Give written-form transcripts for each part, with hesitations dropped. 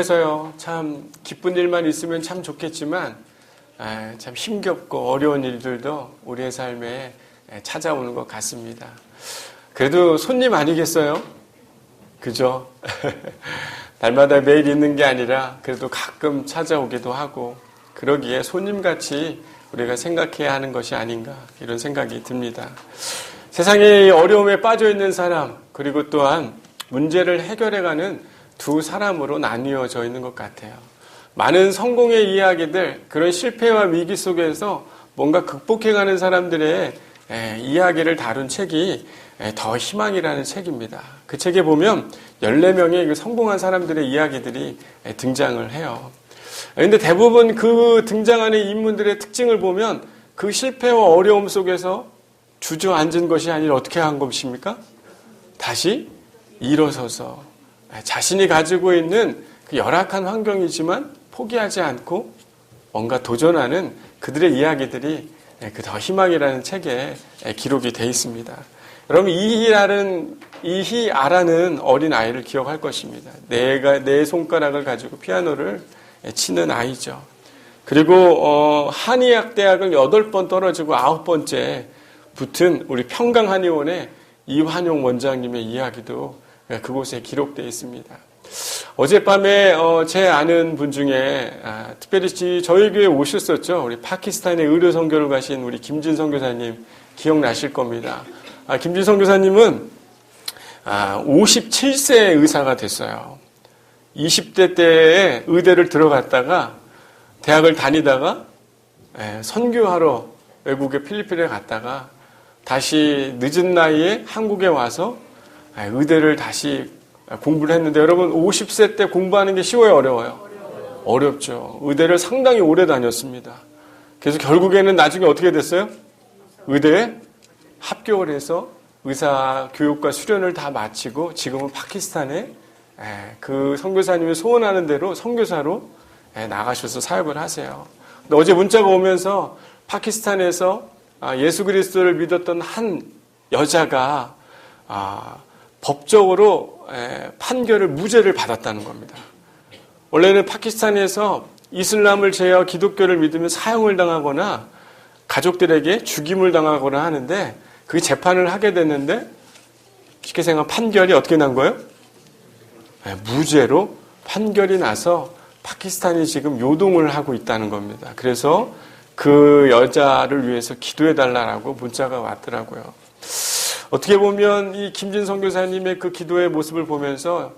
삶에서요, 참 기쁜 일만 있으면 참 좋겠지만 참 힘겹고 어려운 일들도 우리의 삶에 찾아오는 것 같습니다. 그래도 손님 아니겠어요? 그죠? 날마다 매일 있는 게 아니라 그래도 가끔 찾아오기도 하고, 그러기에 손님같이 우리가 생각해야 하는 것이 아닌가, 이런 생각이 듭니다. 세상에 어려움에 빠져 있는 사람, 그리고 또한 문제를 해결해가는 두 사람으로 나뉘어져 있는 것 같아요. 많은 성공의 이야기들, 그런 실패와 위기 속에서 뭔가 극복해가는 사람들의 이야기를 다룬 책이 더 희망이라는 책입니다. 그 책에 보면 14명의 성공한 사람들의 이야기들이 등장을 해요. 그런데 대부분 그 등장하는 인물들의 특징을 보면 그 실패와 어려움 속에서 주저앉은 것이 아니라 어떻게 한 것입니까? 다시 일어서서 자신이 가지고 있는 그 열악한 환경이지만 포기하지 않고 뭔가 도전하는 그들의 이야기들이 그 더 희망이라는 책에 기록이 되어 있습니다. 여러분, 이희아라는 어린 아이를 기억할 것입니다. 네 손가락을 가지고 피아노를 치는 아이죠. 그리고 한의학대학을 8번 떨어지고 9번째 붙은 우리 평강한의원의 이환용 원장님의 이야기도 그곳에 기록되어 있습니다. 어젯밤에 제 아는 분 중에 특별히 저희 교회에 오셨었죠. 우리 파키스탄에 의료 선교를 가신 우리 김진 선교사님 기억나실 겁니다. 김진 선교사님은 57세 의사가 됐어요. 20대 때에 의대를 들어갔다가 대학을 다니다가 선교하러 외국의 필리핀에 갔다가 다시 늦은 나이에 한국에 와서 의대를 다시 공부를 했는데, 여러분 50세 때 공부하는 게 쉬워요, 어려워요? 어렵죠. 의대를 상당히 오래 다녔습니다. 그래서 결국에는 나중에 어떻게 됐어요? 의대에 합격을 해서 의사 교육과 수련을 다 마치고 지금은 파키스탄에 그 선교사님이 소원하는 대로 선교사로 나가셔서 사역을 하세요. 근데 어제 문자가 오면서 파키스탄에서 예수 그리스도를 믿었던 한 여자가 법적으로 판결을 무죄를 받았다는 겁니다. 원래는 파키스탄에서 이슬람을 제외하고 기독교를 믿으면 사형을 당하거나 가족들에게 죽임을 당하거나 하는데, 그 재판을 하게 됐는데 쉽게 생각하면 판결이 어떻게 난 거예요? 무죄로 판결이 나서 파키스탄이 지금 요동을 하고 있다는 겁니다. 그래서 그 여자를 위해서 기도해달라고 문자가 왔더라고요. 어떻게 보면 이 김진 선교사님의 그 기도의 모습을 보면서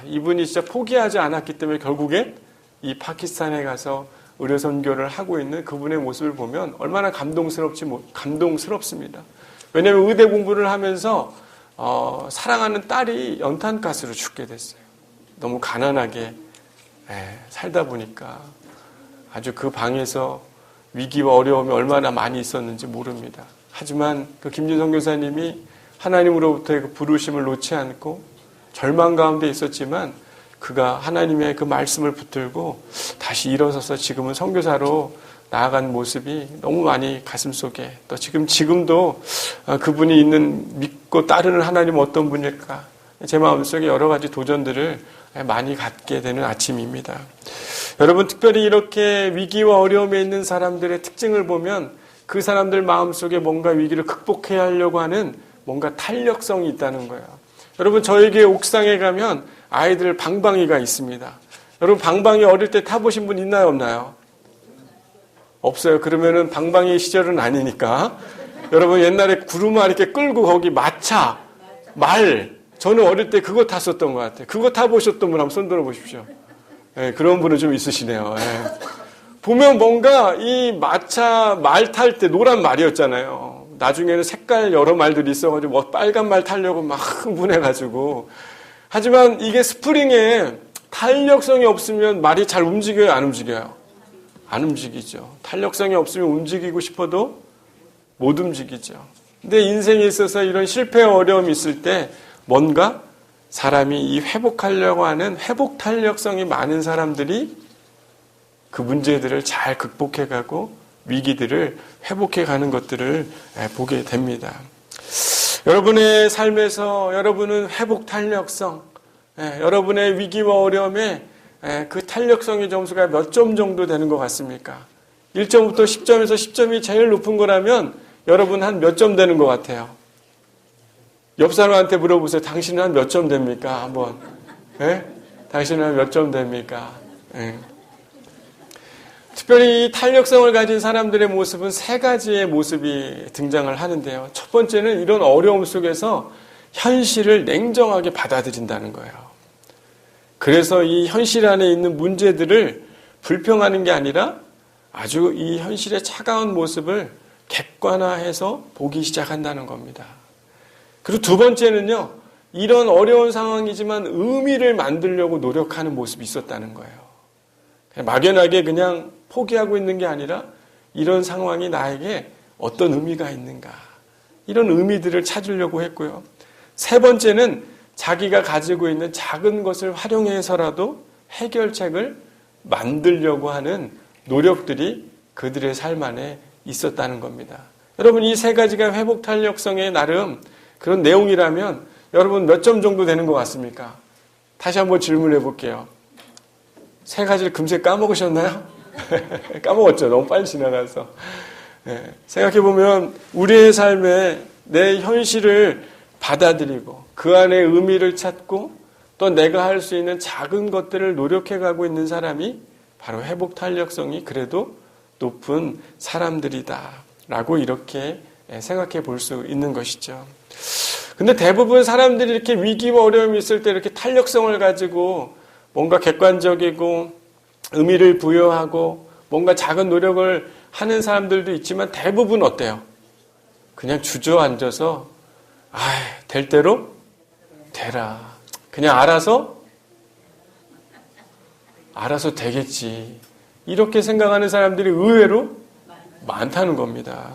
이분이 진짜 포기하지 않았기 때문에 결국엔 이 파키스탄에 가서 의료 선교를 하고 있는 그분의 모습을 보면 얼마나 감동스럽습니다. 왜냐하면 의대 공부를 하면서 사랑하는 딸이 연탄가스로 죽게 됐어요. 너무 가난하게 살다 보니까 아주 그 방에서 위기와 어려움이 얼마나 많이 있었는지 모릅니다. 하지만 그 김진 선교사님이 하나님으로부터의 그 부르심을 놓지 않고 절망 가운데 있었지만 그가 하나님의 그 말씀을 붙들고 다시 일어서서 지금은 선교사로 나아간 모습이 너무 많이 가슴속에, 또 지금도 그분이 있는 믿고 따르는 하나님은 어떤 분일까, 제 마음속에 여러 가지 도전들을 많이 갖게 되는 아침입니다. 여러분, 특별히 이렇게 위기와 어려움에 있는 사람들의 특징을 보면 그 사람들 마음속에 뭔가 위기를 극복해야 하려고 하는 뭔가 탄력성이 있다는 거예요. 여러분, 저에게 옥상에 가면 아이들 방방이가 있습니다. 여러분, 방방이 어릴 때 타보신 분 있나요, 없나요? 없어요. 그러면은 방방이 시절은 아니니까. 여러분, 옛날에 구루마 이렇게 끌고 거기 마차, 말, 저는 어릴 때 그거 탔었던 것 같아요. 그거 타보셨던 분 한번 손 들어보십시오. 그런 분은 좀 있으시네요. 보면 뭔가 이 마차 말 탈 때 노란 말이었잖아요. 나중에는 색깔 여러 말들이 있어가지고 뭐 빨간 말 타려고 막 흥분해가지고. 하지만 이게 스프링에 탄력성이 없으면 말이 잘 움직여요, 안 움직여요? 안 움직이죠. 탄력성이 없으면 움직이고 싶어도 못 움직이죠. 근데 인생에 있어서 이런 실패와 어려움이 있을 때 뭔가 사람이 이 회복하려고 하는 회복 탄력성이 많은 사람들이 그 문제들을 잘 극복해가고 위기들을 회복해가는 것들을 보게 됩니다. 여러분의 삶에서 여러분은 회복 탄력성, 여러분의 위기와 어려움에 그 탄력성의 점수가 몇 점 정도 되는 것 같습니까? 1점부터 10점에서 10점이 제일 높은 거라면 여러분 한 몇 점 되는 것 같아요? 옆 사람한테 물어보세요. 당신은 한 몇 점 됩니까? 한번. 예? 당신은 한 몇 점 됩니까? 예. 특별히 이 탄력성을 가진 사람들의 모습은 세 가지의 모습이 등장을 하는데요. 첫 번째는 이런 어려움 속에서 현실을 냉정하게 받아들인다는 거예요. 그래서 이 현실 안에 있는 문제들을 불평하는 게 아니라 아주 이 현실의 차가운 모습을 객관화해서 보기 시작한다는 겁니다. 그리고 두 번째는요, 이런 어려운 상황이지만 의미를 만들려고 노력하는 모습이 있었다는 거예요. 그냥 막연하게 그냥 포기하고 있는 게 아니라 이런 상황이 나에게 어떤 의미가 있는가, 이런 의미들을 찾으려고 했고요. 세 번째는 자기가 가지고 있는 작은 것을 활용해서라도 해결책을 만들려고 하는 노력들이 그들의 삶 안에 있었다는 겁니다. 여러분, 이 세 가지가 회복 탄력성의 나름 그런 내용이라면 여러분 몇 점 정도 되는 것 같습니까? 다시 한번 질문해 볼게요. 세 가지를 금세 까먹으셨나요? 까먹었죠. 너무 빨리 지나가서. 생각해 보면 우리의 삶에 내 현실을 받아들이고 그 안에 의미를 찾고 또 내가 할 수 있는 작은 것들을 노력해 가고 있는 사람이 바로 회복 탄력성이 그래도 높은 사람들이다라고 이렇게 생각해 볼 수 있는 것이죠. 근데 대부분 사람들이 이렇게 위기와 어려움이 있을 때 이렇게 탄력성을 가지고 뭔가 객관적이고 의미를 부여하고 뭔가 작은 노력을 하는 사람들도 있지만 대부분 어때요? 그냥 주저앉아서 될 대로 되라. 그냥 알아서 되겠지. 이렇게 생각하는 사람들이 의외로 많다는 겁니다.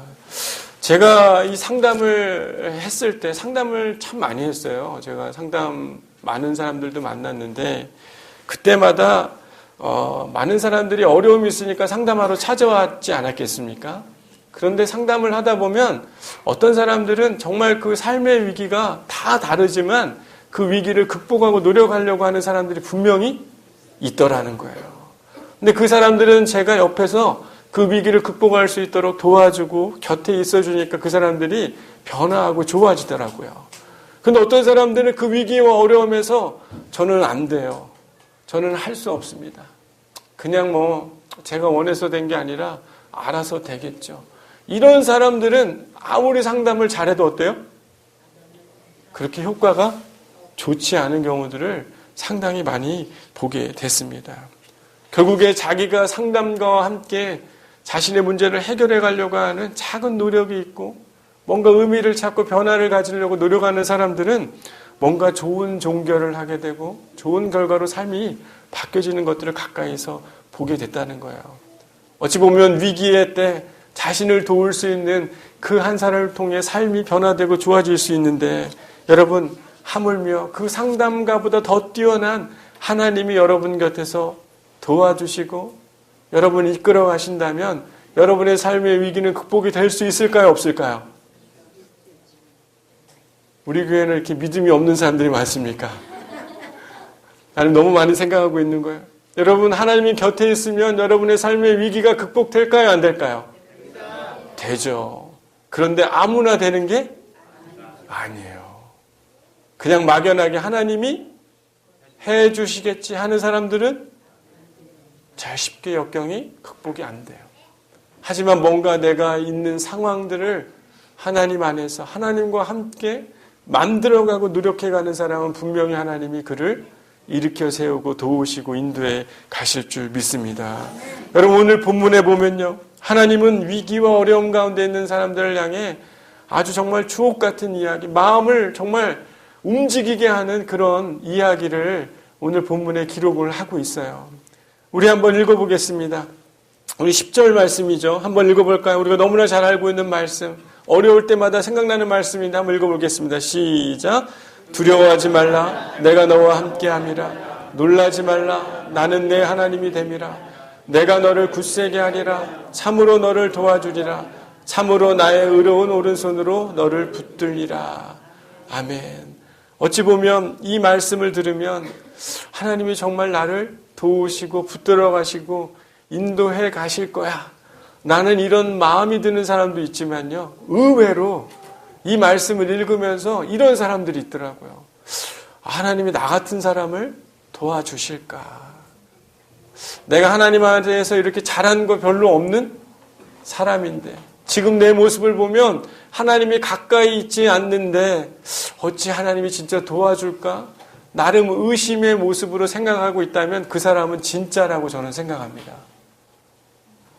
제가 이 상담을 했을 때 상담을 참 많이 했어요. 제가 상담 많은 사람들도 만났는데 그때마다 많은 사람들이 어려움이 있으니까 상담하러 찾아왔지 않았겠습니까? 그런데 상담을 하다 보면 어떤 사람들은 정말 그 삶의 위기가 다 다르지만 그 위기를 극복하고 노력하려고 하는 사람들이 분명히 있더라는 거예요. 근데 그 사람들은 제가 옆에서 그 위기를 극복할 수 있도록 도와주고 곁에 있어주니까 그 사람들이 변화하고 좋아지더라고요. 근데 어떤 사람들은 그 위기와 어려움에서 저는 안 돼요. 저는 할 수 없습니다. 그냥 제가 원해서 된 게 아니라 알아서 되겠죠. 이런 사람들은 아무리 상담을 잘해도 어때요? 그렇게 효과가 좋지 않은 경우들을 상당히 많이 보게 됐습니다. 결국에 자기가 상담가와 함께 자신의 문제를 해결해 가려고 하는 작은 노력이 있고 뭔가 의미를 찾고 변화를 가지려고 노력하는 사람들은 뭔가 좋은 종결을 하게 되고 좋은 결과로 삶이 바뀌어지는 것들을 가까이서 보게 됐다는 거예요. 어찌 보면 위기의 때 자신을 도울 수 있는 그 한 사람을 통해 삶이 변화되고 좋아질 수 있는데 여러분 하물며 그 상담가보다 더 뛰어난 하나님이 여러분 곁에서 도와주시고 여러분이 이끌어 가신다면 여러분의 삶의 위기는 극복이 될 수 있을까요? 없을까요? 우리 교회는 이렇게 믿음이 없는 사람들이 많습니까? 나는 너무 많이 생각하고 있는 거예요. 여러분 하나님이 곁에 있으면 여러분의 삶의 위기가 극복될까요? 안 될까요? 되죠. 그런데 아무나 되는 게 아니에요. 그냥 막연하게 하나님이 해주시겠지 하는 사람들은 잘 쉽게 역경이 극복이 안 돼요. 하지만 뭔가 내가 있는 상황들을 하나님 안에서 하나님과 함께 만들어가고 노력해가는 사람은 분명히 하나님이 그를 일으켜 세우고 도우시고 인도해 가실 줄 믿습니다. 여러분 오늘 본문에 보면요. 하나님은 위기와 어려움 가운데 있는 사람들을 향해 아주 정말 주옥 같은 이야기, 마음을 정말 움직이게 하는 그런 이야기를 오늘 본문에 기록을 하고 있어요. 우리 한번 읽어보겠습니다. 우리 10절 말씀이죠. 한번 읽어볼까요? 우리가 너무나 잘 알고 있는 말씀, 어려울 때마다 생각나는 말씀인데 한번 읽어보겠습니다. 시작. 두려워하지 말라. 내가 너와 함께함이라. 놀라지 말라. 나는 내 하나님이 됨이라. 내가 너를 굳세게 하리라. 참으로 너를 도와주리라. 참으로 나의 의로운 오른손으로 너를 붙들리라. 아멘. 어찌 보면 이 말씀을 들으면 하나님이 정말 나를 도우시고 붙들어 가시고 인도해 가실 거야. 나는 이런 마음이 드는 사람도 있지만요. 의외로 이 말씀을 읽으면서 이런 사람들이 있더라고요. 하나님이 나 같은 사람을 도와주실까? 내가 하나님 안에서 이렇게 잘한 거 별로 없는 사람인데 지금 내 모습을 보면 하나님이 가까이 있지 않는데 어찌 하나님이 진짜 도와줄까? 나름 의심의 모습으로 생각하고 있다면 그 사람은 진짜라고 저는 생각합니다.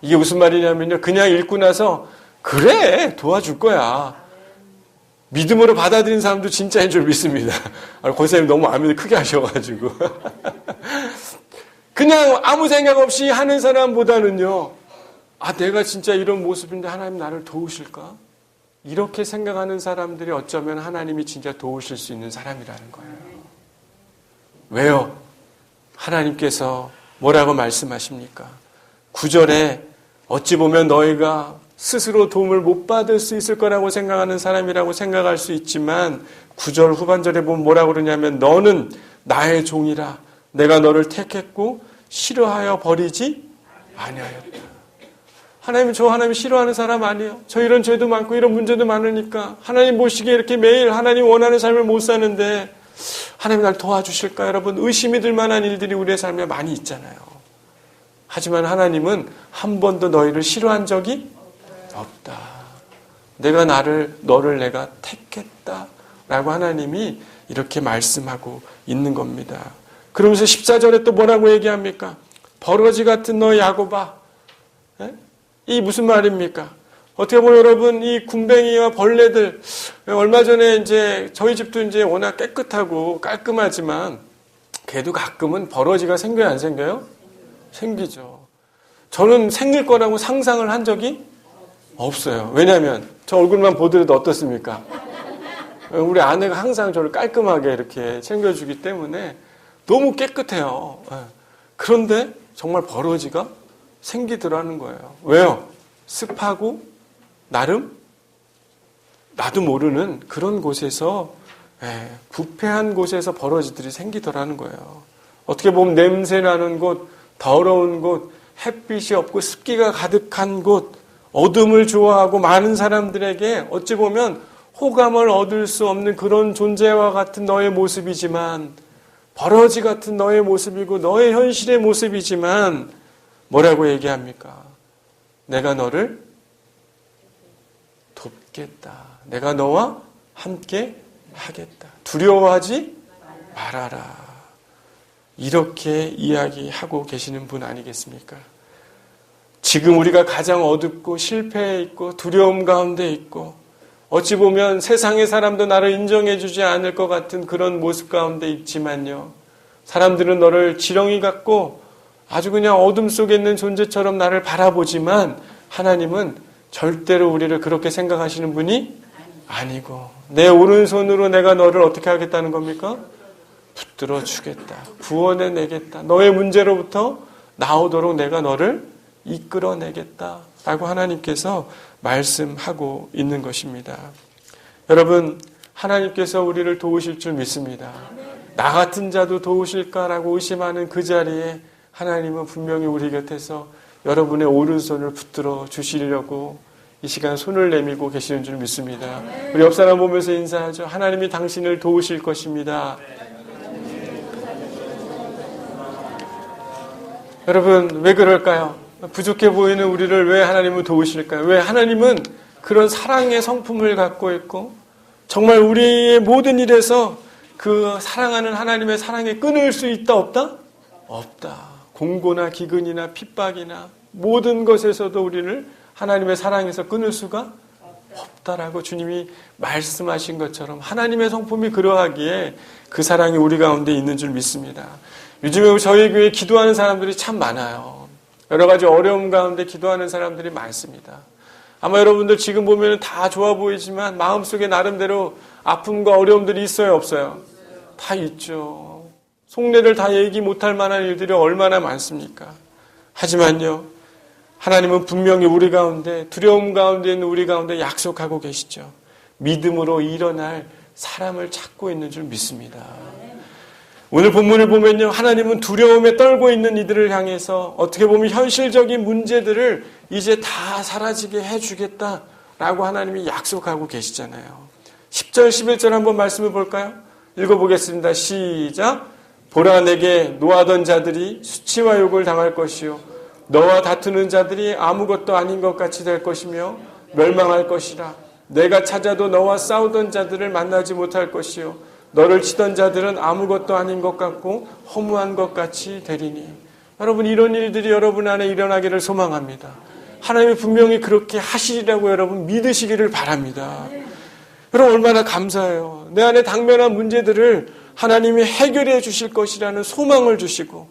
이게 무슨 말이냐면요. 그냥 읽고 나서 그래 도와줄 거야. 믿음으로 받아들인 사람도 진짜인 줄 믿습니다. 권사님 너무 아멘을 크게 하셔가지고 그냥 아무 생각 없이 하는 사람보다는요. 내가 진짜 이런 모습인데 하나님 나를 도우실까? 이렇게 생각하는 사람들이 어쩌면 하나님이 진짜 도우실 수 있는 사람이라는 거예요. 왜요? 하나님께서 뭐라고 말씀하십니까? 9절에 어찌 보면 너희가 스스로 도움을 못 받을 수 있을 거라고 생각하는 사람이라고 생각할 수 있지만 9절 후반절에 보면 뭐라고 그러냐면 너는 나의 종이라 내가 너를 택했고 싫어하여 버리지 아니하였다. 하나님은 저 하나님 싫어하는 사람 아니에요. 저 이런 죄도 많고 이런 문제도 많으니까 하나님 보시기에 이렇게 매일 하나님 원하는 삶을 못 사는데 하나님 날 도와주실까? 여러분 의심이 들 만한 일들이 우리의 삶에 많이 있잖아요. 하지만 하나님은 한 번도 너희를 싫어한 적이 없다. 내가 너를 내가 택했다. 라고 하나님이 이렇게 말씀하고 있는 겁니다. 그러면서 14절에 또 뭐라고 얘기합니까? 버러지 같은 너 야곱아. 이 무슨 말입니까? 어떻게 보면 여러분 이 군뱅이와 벌레들 얼마 전에 이제 저희 집도 이제 워낙 깨끗하고 깔끔하지만 걔도 가끔은 버러지가 생겨요, 안 생겨요? 생기죠. 저는 생길 거라고 상상을 한 적이 없어요. 왜냐하면 저 얼굴만 보더라도 어떻습니까? 우리 아내가 항상 저를 깔끔하게 이렇게 챙겨주기 때문에 너무 깨끗해요. 그런데 정말 버러지가 생기더라는 거예요. 왜요? 습하고 나름 나도 모르는 그런 곳에서 부패한 곳에서 버러지들이 생기더라는 거예요. 어떻게 보면 냄새나는 곳, 더러운 곳, 햇빛이 없고 습기가 가득한 곳, 어둠을 좋아하고 많은 사람들에게 어찌 보면 호감을 얻을 수 없는 그런 존재와 같은 너의 모습이지만 버러지 같은 너의 모습이고 너의 현실의 모습이지만 뭐라고 얘기합니까? 내가 너를 돕겠다. 내가 너와 함께 하겠다. 두려워하지 말아라. 이렇게 이야기하고 계시는 분 아니겠습니까? 지금 우리가 가장 어둡고 실패해 있고 두려움 가운데 있고 어찌 보면 세상의 사람도 나를 인정해 주지 않을 것 같은 그런 모습 가운데 있지만요. 사람들은 너를 지렁이 같고 아주 그냥 어둠 속에 있는 존재처럼 나를 바라보지만 하나님은 절대로 우리를 그렇게 생각하시는 분이 아니고 내 오른손으로 내가 너를 어떻게 하겠다는 겁니까? 붙들어 주겠다. 구원해 내겠다. 너의 문제로부터 나오도록 내가 너를 이끌어내겠다. 라고 하나님께서 말씀하고 있는 것입니다. 여러분, 하나님께서 우리를 도우실 줄 믿습니다. 나 같은 자도 도우실까라고 의심하는 그 자리에 하나님은 분명히 우리 곁에서 여러분의 오른손을 붙들어 주시려고 이 시간 손을 내밀고 계시는 줄 믿습니다. 우리 옆 사람 보면서 인사하죠. 하나님이 당신을 도우실 것입니다. 여러분, 왜 그럴까요? 부족해 보이는 우리를 왜 하나님은 도우실까요? 왜 하나님은 그런 사랑의 성품을 갖고 있고 정말 우리의 모든 일에서 그 사랑하는 하나님의 사랑에 끊을 수 있다 없다? 없다. 공고나 기근이나 핍박이나 모든 것에서도 우리를 하나님의 사랑에서 끊을 수가 없다라고 주님이 말씀하신 것처럼 하나님의 성품이 그러하기에 그 사랑이 우리 가운데 있는 줄 믿습니다. 요즘에 저희 교회에 기도하는 사람들이 참 많아요. 여러 가지 어려움 가운데 기도하는 사람들이 많습니다. 아마 여러분들 지금 보면 다 좋아 보이지만 마음속에 나름대로 아픔과 어려움들이 있어요, 없어요? 다 있죠. 속내를 다 얘기 못할 만한 일들이 얼마나 많습니까? 하지만요, 하나님은 분명히 우리 가운데, 두려움 가운데 있는 우리 가운데 약속하고 계시죠. 믿음으로 일어날 사람을 찾고 있는 줄 믿습니다. 오늘 본문을 보면요, 하나님은 두려움에 떨고 있는 이들을 향해서 어떻게 보면 현실적인 문제들을 이제 다 사라지게 해주겠다라고 하나님이 약속하고 계시잖아요. 10절 11절 한번 말씀을 볼까요? 읽어보겠습니다. 시작. 보라, 내게 노하던 자들이 수치와 욕을 당할 것이요 너와 다투는 자들이 아무것도 아닌 것 같이 될 것이며 멸망할 것이라. 내가 찾아도 너와 싸우던 자들을 만나지 못할 것이요 너를 치던 자들은 아무것도 아닌 것 같고 허무한 것 같이 되리니. 여러분, 이런 일들이 여러분 안에 일어나기를 소망합니다. 하나님이 분명히 그렇게 하시리라고 여러분 믿으시기를 바랍니다. 여러분, 얼마나 감사해요. 내 안에 당면한 문제들을 하나님이 해결해 주실 것이라는 소망을 주시고,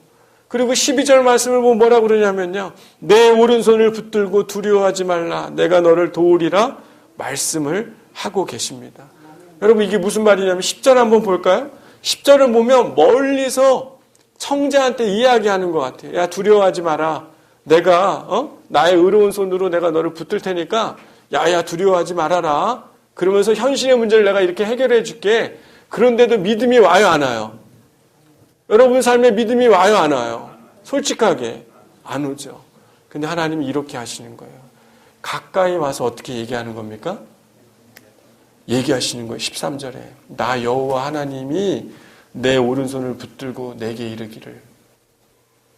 그리고 12절 말씀을 보면 뭐라고 그러냐면요, 내 오른손을 붙들고 두려워하지 말라, 내가 너를 도우리라 말씀을 하고 계십니다. 여러분, 이게 무슨 말이냐면 10절 한번 볼까요? 10절을 보면 멀리서 청자한테 이야기하는 것 같아요. 야, 두려워하지 마라. 내가 나의 의로운 손으로 내가 너를 붙들 테니까 야야 두려워하지 말아라. 그러면서 현실의 문제를 내가 이렇게 해결해 줄게. 그런데도 믿음이 와요, 안 와요? 여러분 삶에 믿음이 와요, 안 와요? 솔직하게 안 오죠. 근데 하나님이 이렇게 하시는 거예요. 가까이 와서 어떻게 얘기하는 겁니까? 얘기하시는 거예요. 13절에 나 여호와 하나님이 내 오른손을 붙들고 내게 이르기를.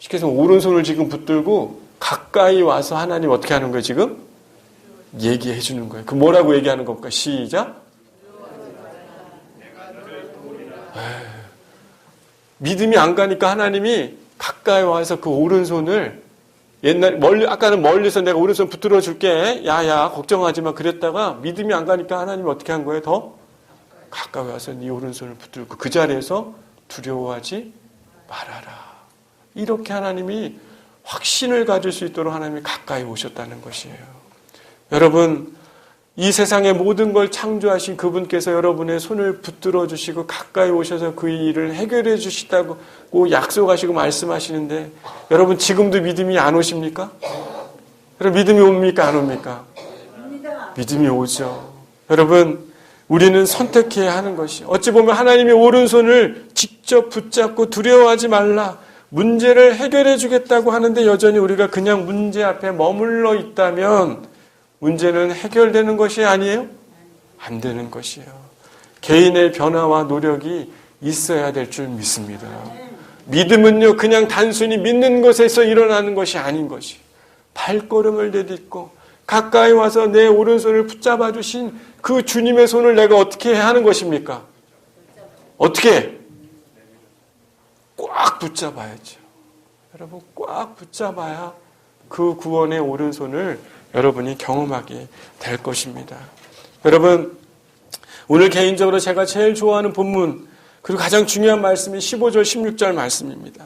쉽게 해서 오른손을 지금 붙들고 가까이 와서 하나님 어떻게 하는 거예요? 지금 얘기해 주는 거예요. 그 뭐라고 얘기하는 겁니까? 시작. 믿음이 안 가니까 하나님이 가까이 와서 그 오른손을 아까는 멀리서 내가 오른손 붙들어 줄게. 야야 걱정하지 마. 그랬다가 믿음이 안 가니까 하나님이 어떻게 한 거예요? 더 가까이 와서 네 오른손을 붙들고 그 자리에서 두려워하지 말아라. 이렇게 하나님이 확신을 가질 수 있도록 하나님이 가까이 오셨다는 것이에요. 여러분, 이 세상의 모든 걸 창조하신 그분께서 여러분의 손을 붙들어 주시고 가까이 오셔서 그 일을 해결해 주시다고 약속하시고 말씀하시는데, 여러분 지금도 믿음이 안 오십니까? 여러분 믿음이 옵니까? 안 옵니까? 믿음이 오죠. 여러분, 우리는 선택해야 하는 것이, 어찌 보면 하나님의 오른손을 직접 붙잡고 두려워하지 말라, 문제를 해결해 주겠다고 하는데 여전히 우리가 그냥 문제 앞에 머물러 있다면 문제는 해결되는 것이 아니에요? 안 되는 것이에요. 개인의 변화와 노력이 있어야 될 줄 믿습니다. 믿음은요, 그냥 단순히 믿는 것에서 일어나는 것이 아닌 것이, 발걸음을 내딛고 가까이 와서 내 오른손을 붙잡아 주신 그 주님의 손을 내가 어떻게 해야 하는 것입니까? 어떻게? 꽉 붙잡아야죠. 여러분, 꽉 붙잡아야 그 구원의 오른손을 여러분이 경험하게 될 것입니다. 여러분, 오늘 개인적으로 제가 제일 좋아하는 본문, 그리고 가장 중요한 말씀이 15절 16절 말씀입니다.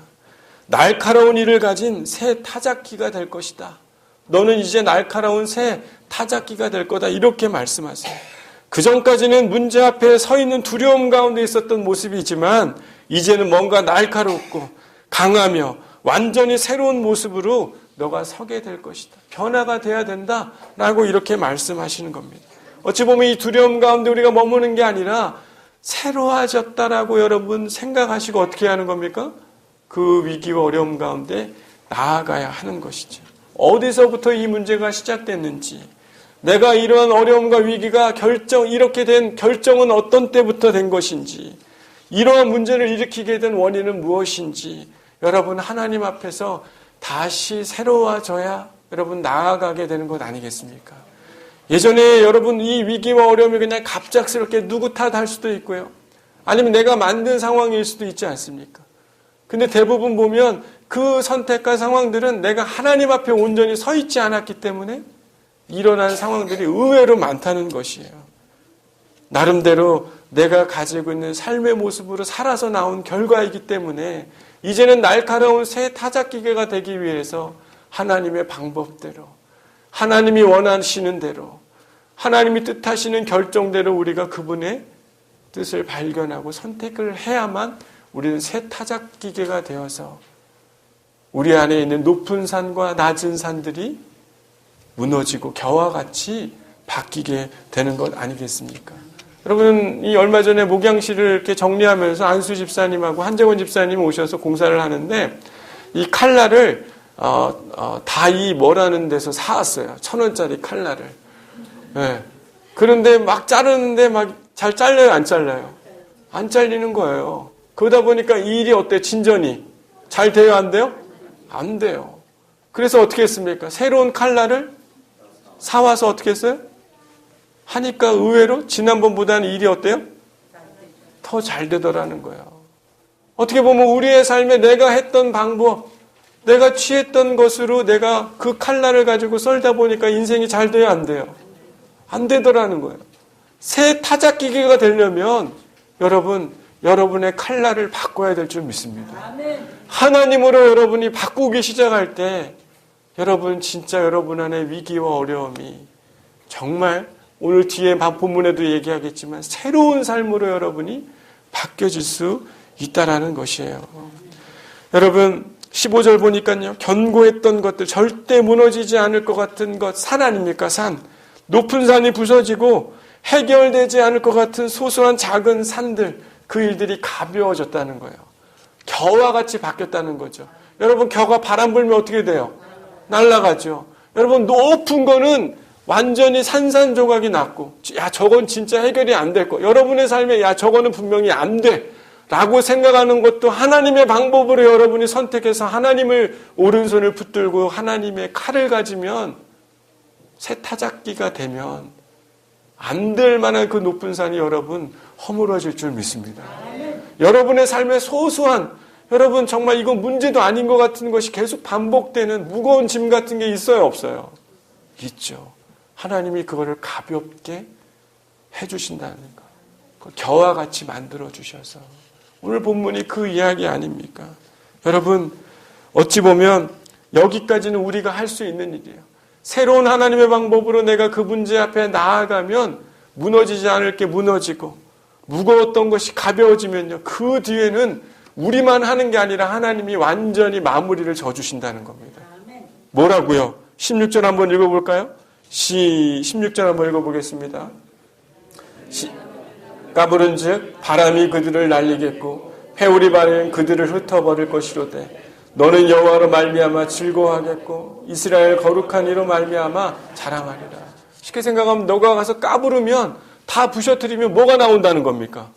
날카로운 이를 가진 새 타작기가 될 것이다. 너는 이제 날카로운 새 타작기가 될 거다. 이렇게 말씀하세요. 그 전까지는 문제 앞에 서 있는 두려움 가운데 있었던 모습이지만 이제는 뭔가 날카롭고 강하며 완전히 새로운 모습으로 너가 서게 될 것이다. 변화가 돼야 된다라고 이렇게 말씀하시는 겁니다. 어찌 보면 이 두려움 가운데 우리가 머무는 게 아니라 새로워졌다라고 여러분 생각하시고 어떻게 하는 겁니까? 그 위기와 어려움 가운데 나아가야 하는 것이죠. 어디서부터 이 문제가 시작됐는지, 내가 이러한 어려움과 위기가 이렇게 된 결정은 어떤 때부터 된 것인지, 이러한 문제를 일으키게 된 원인은 무엇인지, 여러분 하나님 앞에서 다시 새로워져야 여러분 나아가게 되는 것 아니겠습니까? 예전에 여러분 이 위기와 어려움이 그냥 갑작스럽게 누구 탓할 수도 있고요. 아니면 내가 만든 상황일 수도 있지 않습니까? 근데 대부분 보면 그 선택과 상황들은 내가 하나님 앞에 온전히 서 있지 않았기 때문에 일어난 상황들이 의외로 많다는 것이에요. 나름대로 내가 가지고 있는 삶의 모습으로 살아서 나온 결과이기 때문에 이제는 날카로운 새 타작기계가 되기 위해서 하나님의 방법대로, 하나님이 원하시는 대로, 하나님이 뜻하시는 결정대로 우리가 그분의 뜻을 발견하고 선택을 해야만 우리는 새 타작기계가 되어서 우리 안에 있는 높은 산과 낮은 산들이 무너지고 겨와 같이 바뀌게 되는 것 아니겠습니까? 여러분, 이 얼마 전에 목양실을 이렇게 정리하면서 안수 집사님하고 한재원 집사님 오셔서 공사를 하는데 이 칼날을 다이 뭐라는 데서 사왔어요. 1,000원짜리 칼날을. 네. 그런데 막 자르는데 막 잘 잘려요, 안 잘라요? 안 잘리는 거예요. 그러다 보니까 이 일이 어때요? 진전이 잘 돼요, 안 돼요? 안 돼요. 그래서 어떻게 했습니까? 새로운 칼날을 사와서 어떻게 했어요? 하니까 의외로 지난번보다는 일이 어때요? 더 잘 되더라는 거예요. 어떻게 보면 우리의 삶에 내가 했던 방법, 내가 취했던 것으로 내가 그 칼날을 가지고 썰다 보니까 인생이 잘 돼요, 안 돼요? 안 되더라는 거예요. 새 타작기계가 되려면 여러분, 여러분의 칼날을 바꿔야 될 줄 믿습니다. 하나님으로 여러분이 바꾸기 시작할 때 여러분 진짜 여러분 안에 위기와 어려움이 정말 오늘 뒤에 본문에도 얘기하겠지만 새로운 삶으로 여러분이 바뀌어질 수 있다라는 것이에요. 여러분 15절 보니까요. 견고했던 것들 절대 무너지지 않을 것 같은 것 산 아닙니까? 산. 높은 산이 부서지고 해결되지 않을 것 같은 소소한 작은 산들 그 일들이 가벼워졌다는 거예요. 겨와 같이 바뀌었다는 거죠. 여러분 겨가 바람 불면 어떻게 돼요? 날아가죠. 여러분 높은 거는 완전히 산산조각이 났고 야 저건 진짜 해결이 안 될 거. 여러분의 삶에 야 저거는 분명히 안 돼. 라고 생각하는 것도 하나님의 방법으로 여러분이 선택해서 하나님을 오른손을 붙들고 하나님의 칼을 가지면 새 타작기가 되면 안 될 만한 그 높은 산이 여러분 허물어질 줄 믿습니다. 여러분의 삶에 소소한 여러분 정말 이건 문제도 아닌 것 같은 것이 계속 반복되는 무거운 짐 같은 게 있어요 없어요? 있죠. 하나님이 그거를 가볍게 해주신다는 거. 그 겨와 같이 만들어주셔서 오늘 본문이 그 이야기 아닙니까? 여러분 어찌 보면 여기까지는 우리가 할 수 있는 일이에요. 새로운 하나님의 방법으로 내가 그 문제 앞에 나아가면 무너지지 않을 게 무너지고 무거웠던 것이 가벼워지면요. 그 뒤에는 우리만 하는 게 아니라 하나님이 완전히 마무리를 져주신다는 겁니다. 뭐라고요? 16절 한번 읽어볼까요? 16절 한번 읽어보겠습니다. 까부른즉 바람이 그들을 날리겠고 회오리 바람은 그들을 흩어버릴 것이로되 너는 여호와로 말미암아 즐거워하겠고 이스라엘 거룩한 이로 말미암아 자랑하리라. 쉽게 생각하면 너가 가서 까부르면 다 부셔뜨리면 뭐가 나온다는 겁니까?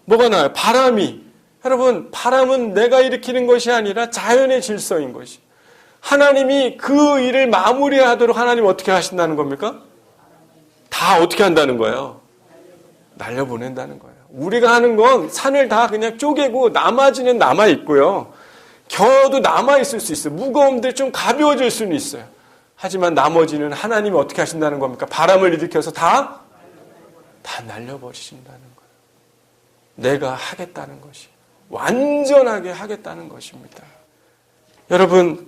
뭐가 나와요? 바람이. 여러분 바람은 내가 일으키는 것이 아니라 자연의 질서인 것이. 하나님이 그 일을 마무리하도록 하나님 어떻게 하신다는 겁니까? 다 어떻게 한다는 거예요? 날려보낸다는 거예요. 우리가 하는 건 산을 다 그냥 쪼개고 나머지는 남아있고요. 겨도 남아있을 수 있어요. 무거움들 좀 가벼워질 수는 있어요. 하지만 나머지는 하나님이 어떻게 하신다는 겁니까? 바람을 일으켜서 다 날려버리신다는 거예요. 내가 하겠다는 것이. 완전하게 하겠다는 것입니다. 여러분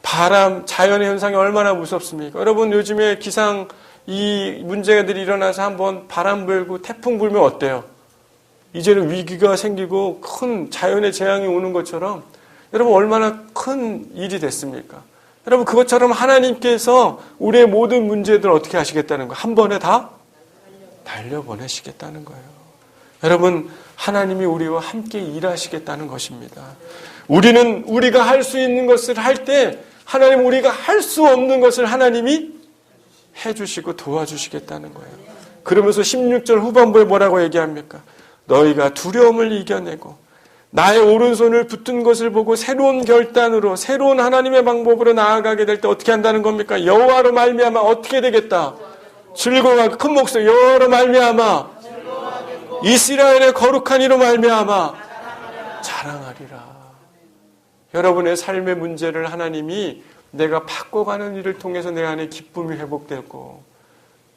바람, 자연의 현상이 얼마나 무섭습니까? 여러분 요즘에 기상 이 문제들이 일어나서 한번 바람 불고 태풍 불면 어때요? 이제는 위기가 생기고 큰 자연의 재앙이 오는 것처럼 여러분 얼마나 큰 일이 됐습니까? 여러분 그것처럼 하나님께서 우리의 모든 문제들을 어떻게 하시겠다는 거예요? 한 번에 다 달려보내시겠다는 거예요. 여러분 하나님이 우리와 함께 일하시겠다는 것입니다. 우리는 우리가 할 수 있는 것을 할 때 하나님 우리가 할 수 없는 것을 하나님이 해주시고 도와주시겠다는 거예요. 그러면서 16절 후반부에 뭐라고 얘기합니까? 너희가 두려움을 이겨내고 나의 오른손을 붙든 것을 보고 새로운 결단으로 새로운 하나님의 방법으로 나아가게 될 때 어떻게 한다는 겁니까? 여호와로 말미암아 어떻게 되겠다? 즐거워하고 큰 목소리 여호와로 말미암아 이스라엘의 거룩한 이로 말미암아 자랑하리라. 여러분의 삶의 문제를 하나님이 내가 바꿔가는 일을 통해서 내 안에 기쁨이 회복되고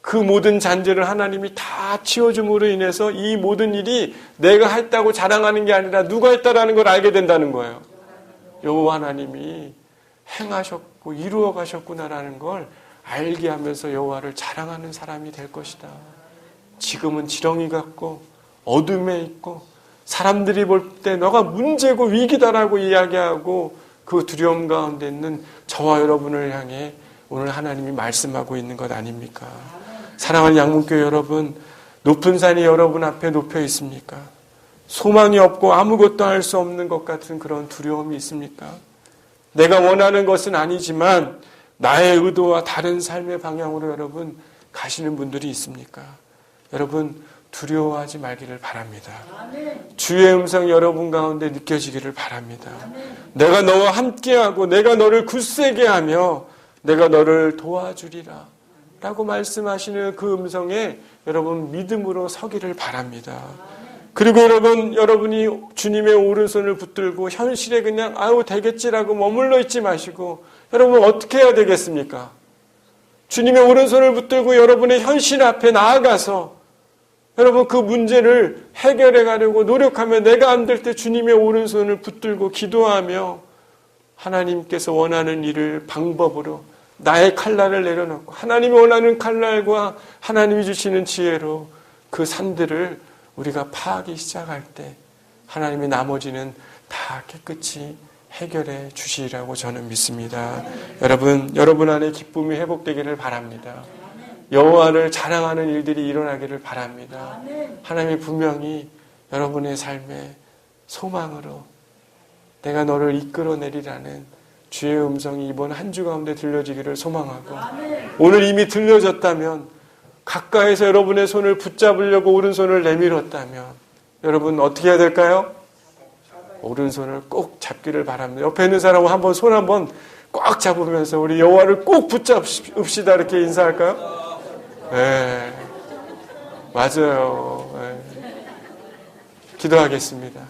그 모든 잔재를 하나님이 다 치워줌으로 인해서 이 모든 일이 내가 했다고 자랑하는 게 아니라 누가 했다라는 걸 알게 된다는 거예요. 여호와 하나님이 행하셨고 이루어 가셨구나라는 걸 알게 하면서 여호와를 자랑하는 사람이 될 것이다. 지금은 지렁이 같고 어둠에 있고 사람들이 볼 때 너가 문제고 위기다라고 이야기하고 그 두려움 가운데 있는 저와 여러분을 향해 오늘 하나님이 말씀하고 있는 것 아닙니까? 사랑하는 양문교회 여러분, 높은 산이 여러분 앞에 높여 있습니까? 소망이 없고 아무것도 할 수 없는 것 같은 그런 두려움이 있습니까? 내가 원하는 것은 아니지만 나의 의도와 다른 삶의 방향으로 여러분 가시는 분들이 있습니까? 여러분 두려워하지 말기를 바랍니다. 주의 음성 여러분 가운데 느껴지기를 바랍니다. 내가 너와 함께하고 내가 너를 굳세게 하며 내가 너를 도와주리라 라고 말씀하시는 그 음성에 여러분 믿음으로 서기를 바랍니다. 그리고 여러분이 주님의 오른손을 붙들고 현실에 그냥 아유 되겠지라고 머물러 있지 마시고 여러분 어떻게 해야 되겠습니까? 주님의 오른손을 붙들고 여러분의 현실 앞에 나아가서 여러분 그 문제를 해결해 가려고 노력하며 내가 안 될 때 주님의 오른손을 붙들고 기도하며 하나님께서 원하는 일을 방법으로 나의 칼날을 내려놓고 하나님이 원하는 칼날과 하나님이 주시는 지혜로 그 산들을 우리가 파하기 시작할 때 하나님이 나머지는 다 깨끗이 해결해 주시리라고 저는 믿습니다. 여러분 안에 기쁨이 회복되기를 바랍니다. 여호와를 자랑하는 일들이 일어나기를 바랍니다. 하나님이 분명히 여러분의 삶의 소망으로 내가 너를 이끌어내리라는 주의 음성이 이번 한 주 가운데 들려지기를 소망하고 오늘 이미 들려졌다면 가까이서 여러분의 손을 붙잡으려고 오른손을 내밀었다면 여러분 어떻게 해야 될까요? 오른손을 꼭 잡기를 바랍니다. 옆에 있는 사람은 한번 손 한번 꽉 잡으면서 우리 여호와를 꼭 붙잡읍시다 이렇게 인사할까요? 네, 맞아요. 네. 기도하겠습니다.